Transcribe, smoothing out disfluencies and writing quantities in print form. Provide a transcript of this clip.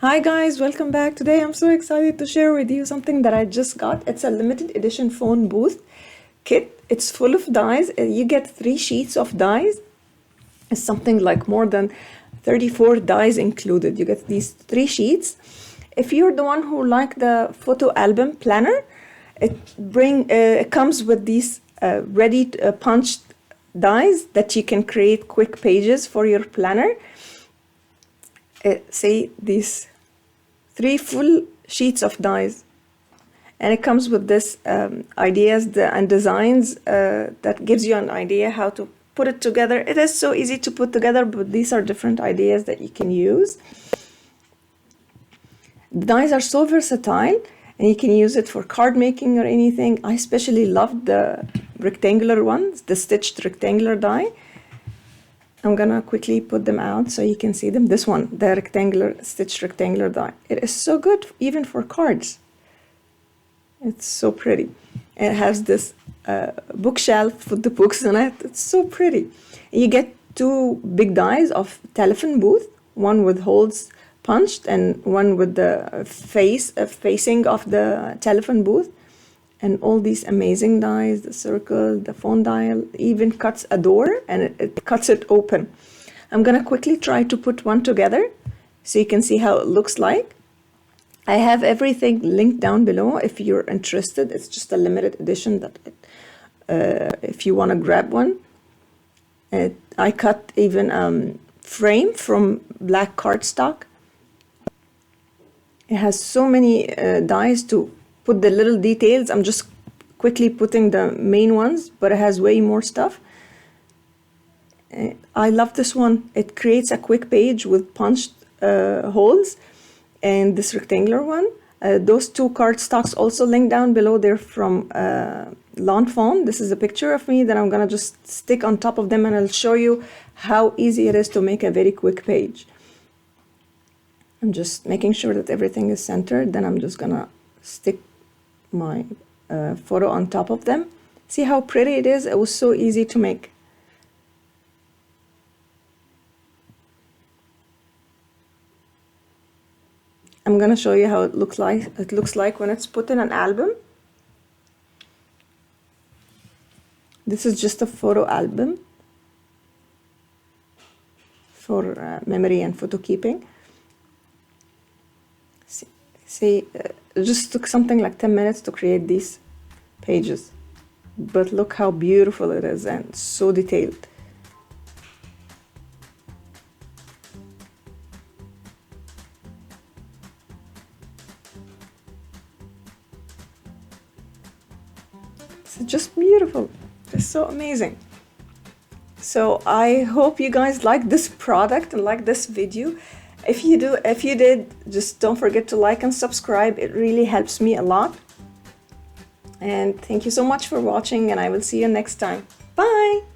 Hi guys, welcome back. Today I'm so excited to share with you something that I just got. It's a limited edition phone booth kit. It's full of dies. You get 3 sheets of dies. It's something like more than 34 dies included. You get these 3 sheets. If you're the one who like the photo album planner, it comes with these ready punched dies that you can create quick pages for your planner. Say these 3 full sheets of dies, and it comes with this ideas and designs that gives you an idea how to put it together. It is so easy to put together, but these are different ideas that you can use. The dies are so versatile, and you can use it for card making or anything. I especially love the rectangular ones, the stitched rectangular die. I'm gonna quickly put them out so you can see them. This one, the stitched rectangular die. It is so good even for cards. It's so pretty. It has this bookshelf with the books in it. It's so pretty. You get 2 big dies of telephone booth, one with holes punched and one with the facing of the telephone booth. And all these amazing dies, the circle, the phone dial, even cuts a door and it cuts it open. I'm gonna quickly try to put one together so you can see how it looks like. I have everything linked down below if you're interested. It's just a limited edition that if you wanna grab one. I cut even frame from black cardstock. It has so many dies to put the little details. I'm just quickly putting the main ones, but it has way more stuff. I love this one. It creates a quick page with punched holes, and this rectangular one. Those 2 cardstocks also linked down below. They're from Fawn. This is a picture of me that I'm gonna just stick on top of them, and I'll show you how easy it is to make a very quick page. I'm just making sure that everything is centered. Then I'm just gonna stick my photo on top of them. See how pretty it is? It was so easy to make. I'm gonna show you how it looks like when it's put in an album. This is just a photo album for memory and photo keeping. See, it just took something like 10 minutes to create these pages, but look how beautiful it is and so detailed. It's just beautiful. It's so amazing. So I hope you guys like this product and like this video. If you did, just don't forget to like and subscribe. It really helps me a lot. And thank you so much for watching, and I will see you next time. Bye!